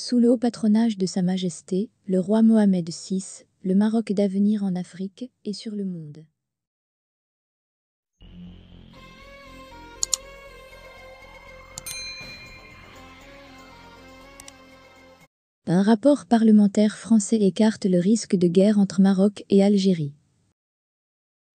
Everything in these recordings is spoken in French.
Sous le haut patronage de Sa Majesté, le roi Mohamed VI, le Maroc d'avenir en Afrique et sur le monde. Un rapport parlementaire français écarte le risque de guerre entre Maroc et Algérie.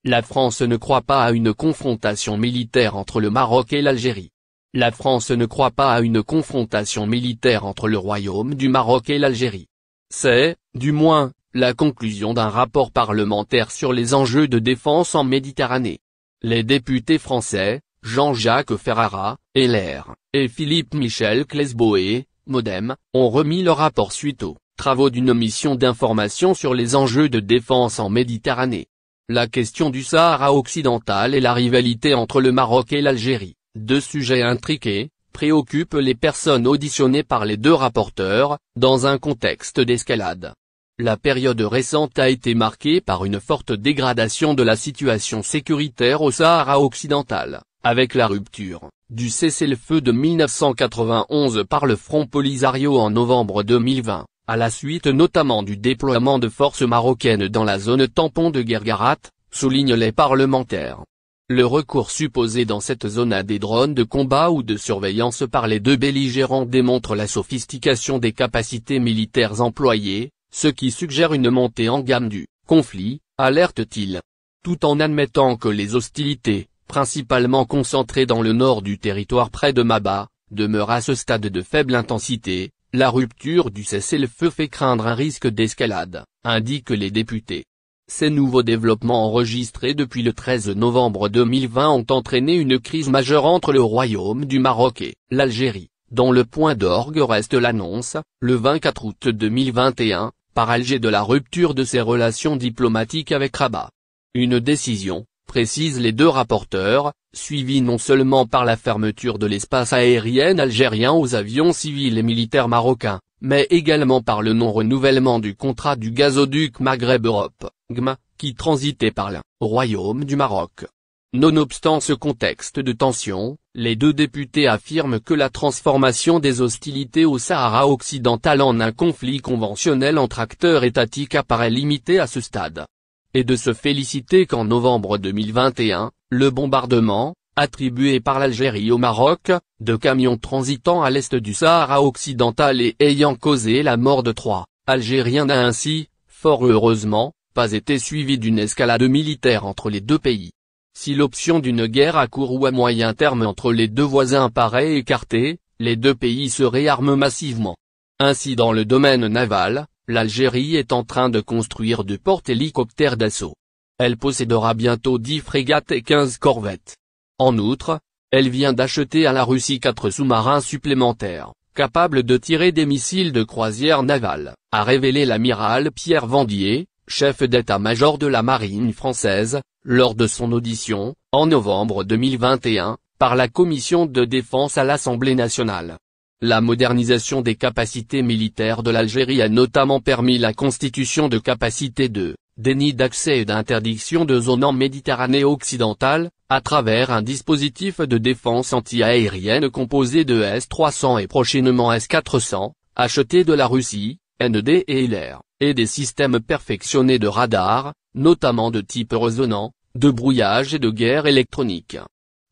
La France ne croit pas à une confrontation militaire entre le Maroc et l'Algérie. La France ne croit pas à une confrontation militaire entre le Royaume du Maroc et l'Algérie. C'est, du moins, la conclusion d'un rapport parlementaire sur les enjeux de défense en Méditerranée. Les députés français, Jean-Jacques Ferrara, LR, et Philippe Michel Clesboé, Modem, ont remis leur rapport suite aux travaux d'une mission d'information sur les enjeux de défense en Méditerranée. La question du Sahara occidental et la rivalité entre le Maroc et l'Algérie, deux sujets intriqués, préoccupent les personnes auditionnées par les deux rapporteurs, dans un contexte d'escalade. La période récente a été marquée par une forte dégradation de la situation sécuritaire au Sahara occidental, avec la rupture du cessez-le-feu de 1991 par le Front Polisario en novembre 2020, à la suite notamment du déploiement de forces marocaines dans la zone tampon de Guergarat, soulignent les parlementaires. Le recours supposé dans cette zone à des drones de combat ou de surveillance par les deux belligérants démontre la sophistication des capacités militaires employées, ce qui suggère une montée en gamme du conflit, alerte-t-il. Tout en admettant que les hostilités, principalement concentrées dans le nord du territoire près de Maba, demeurent à ce stade de faible intensité, la rupture du cessez-le-feu fait craindre un risque d'escalade, indiquent les députés. Ces nouveaux développements enregistrés depuis le 13 novembre 2020 ont entraîné une crise majeure entre le Royaume du Maroc et l'Algérie, dont le point d'orgue reste l'annonce, le 24 août 2021, par Alger de la rupture de ses relations diplomatiques avec Rabat. Une décision, précisent les deux rapporteurs, suivie non seulement par la fermeture de l'espace aérien algérien aux avions civils et militaires marocains, mais également par le non-renouvellement du contrat du gazoduc Maghreb-Europe, GMA, qui transitait par le Royaume du Maroc. Nonobstant ce contexte de tension, les deux députés affirment que la transformation des hostilités au Sahara occidental en un conflit conventionnel entre acteurs étatiques apparaît limitée à ce stade. Et de se féliciter qu'en novembre 2021, le bombardement, attribué par l'Algérie au Maroc, de camions transitant à l'est du Sahara occidental et ayant causé la mort de 3 Algériens n'a ainsi, fort heureusement, pas été suivi d'une escalade militaire entre les deux pays. Si l'option d'une guerre à court ou à moyen terme entre les deux voisins paraît écartée, les deux pays se réarment massivement. Ainsi dans le domaine naval, l'Algérie est en train de construire 2 porte-hélicoptères d'assaut. Elle possédera bientôt 10 frégates et 15 corvettes. En outre, elle vient d'acheter à la Russie 4 sous-marins supplémentaires, capables de tirer des missiles de croisière navale, a révélé l'amiral Pierre Vendier, chef d'état-major de la marine française, lors de son audition, en novembre 2021, par la commission de défense à l'Assemblée nationale. La modernisation des capacités militaires de l'Algérie a notamment permis la constitution de capacités de déni d'accès et d'interdiction de zone en Méditerranée occidentale, à travers un dispositif de défense anti-aérienne composé de S-300 et prochainement S-400, achetés de la Russie, ND et LR, et des systèmes perfectionnés de radars, notamment de type résonant, de brouillage et de guerre électronique.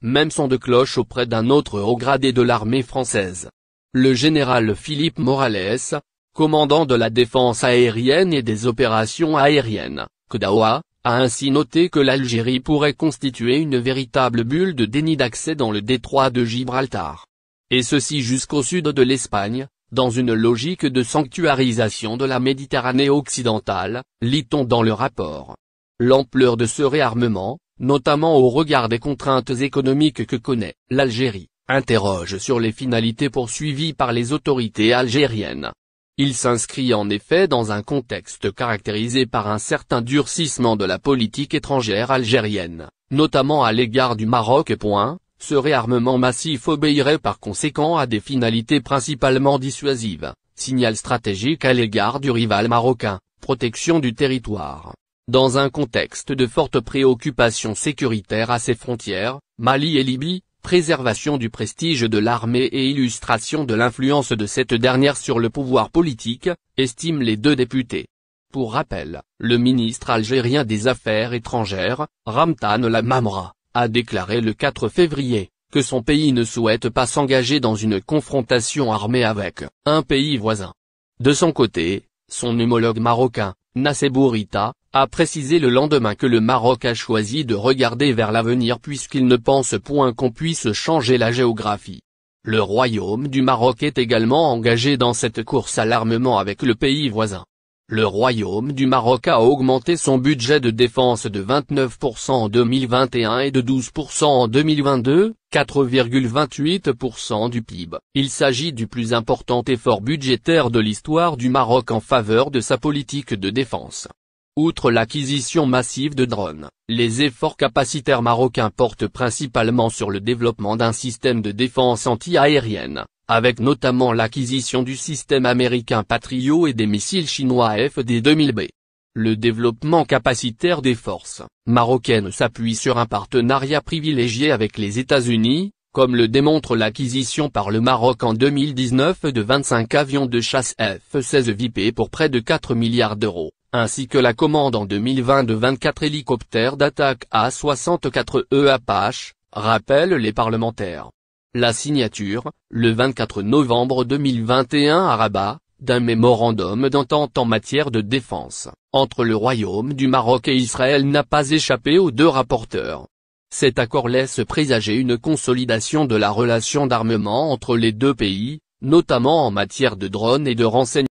Même son de cloche auprès d'un autre haut gradé de l'armée française. Le général Philippe Morales, commandant de la défense aérienne et des opérations aériennes, Kodawa, a ainsi noté que l'Algérie pourrait constituer une véritable bulle de déni d'accès dans le détroit de Gibraltar. Et ceci jusqu'au sud de l'Espagne, dans une logique de sanctuarisation de la Méditerranée occidentale, lit-on dans le rapport. L'ampleur de ce réarmement, notamment au regard des contraintes économiques que connaît l'Algérie, interroge sur les finalités poursuivies par les autorités algériennes. Il s'inscrit en effet dans un contexte caractérisé par un certain durcissement de la politique étrangère algérienne, notamment à l'égard du Maroc. Ce réarmement massif obéirait par conséquent à des finalités principalement dissuasives, signal stratégique à l'égard du rival marocain, protection du territoire. Dans un contexte de forte préoccupation sécuritaire à ses frontières, Mali et Libye, préservation du prestige de l'armée et illustration de l'influence de cette dernière sur le pouvoir politique, estiment les deux députés. Pour rappel, le ministre algérien des Affaires étrangères, Ramtan Lamamra, a déclaré le 4 février, que son pays ne souhaite pas s'engager dans une confrontation armée avec un pays voisin. De son côté, son homologue marocain, Nassé Bourita, a précisé le lendemain que le Maroc a choisi de regarder vers l'avenir puisqu'il ne pense point qu'on puisse changer la géographie. Le Royaume du Maroc est également engagé dans cette course à l'armement avec le pays voisin. Le Royaume du Maroc a augmenté son budget de défense de 29% en 2021 et de 12% en 2022, 4,28% du PIB. Il s'agit du plus important effort budgétaire de l'histoire du Maroc en faveur de sa politique de défense. Outre l'acquisition massive de drones, les efforts capacitaires marocains portent principalement sur le développement d'un système de défense anti-aérienne, avec notamment l'acquisition du système américain Patriot et des missiles chinois FD-2000B. Le développement capacitaire des forces marocaines s'appuie sur un partenariat privilégié avec les États-Unis, comme le démontre l'acquisition par le Maroc en 2019 de 25 avions de chasse F-16 VIP pour près de 4 milliards d'euros, ainsi que la commande en 2020 de 24 hélicoptères d'attaque A-64E Apache, rappellent les parlementaires. La signature, le 24 novembre 2021 à Rabat, d'un mémorandum d'entente en matière de défense, entre le Royaume du Maroc et Israël n'a pas échappé aux deux rapporteurs. Cet accord laisse présager une consolidation de la relation d'armement entre les deux pays, notamment en matière de drones et de renseignements.